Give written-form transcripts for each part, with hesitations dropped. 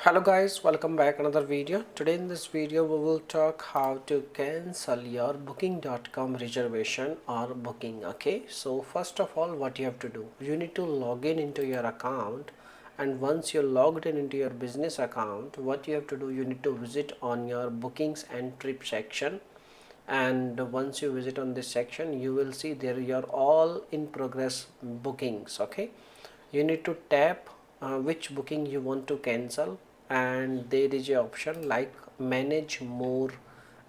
Hello guys, welcome back another video. Today in this video we will talk how to cancel your booking.com reservation or booking. Okay, so first of all, what you have to do, you need to log in into your account, and once you're logged in into your business account, what you have to do, you need to visit on your bookings and trip section. And once you visit on this section, you will see there your all in progress bookings. Okay, you need to tap which booking you want to cancel, and there is a option like manage more,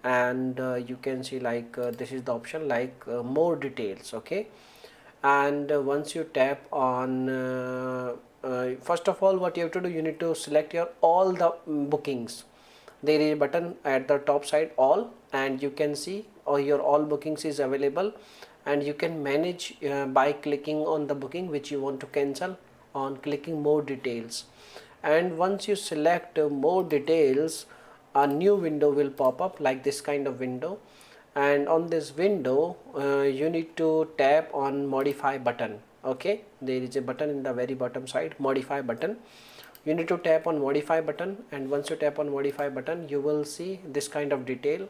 and you can see like this is the option like more details. Okay, and once you tap on first of all, what you have to do, you need to select your all the bookings. There is a button at the top side all, and you can see your all bookings is available, and you can manage by clicking on the booking which you want to cancel, on clicking more details. And once you select more details, a new window will pop up like this kind of window, and on this window you need to tap on modify button. Okay, there is a button in the very bottom side, modify button. You need to tap on modify button, and once you tap on modify button, you will see this kind of detail,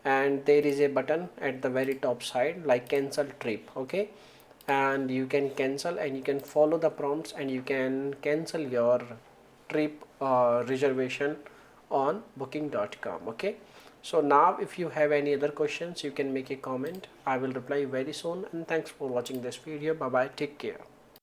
and there is a button at the very top side like cancel trip. Okay, and you can cancel, and you can follow the prompts, and you can cancel your trip reservation on booking.com. Okay, so now if you have any other questions, you can make a comment. I will reply you very soon, and thanks for watching this video. Bye bye, take care.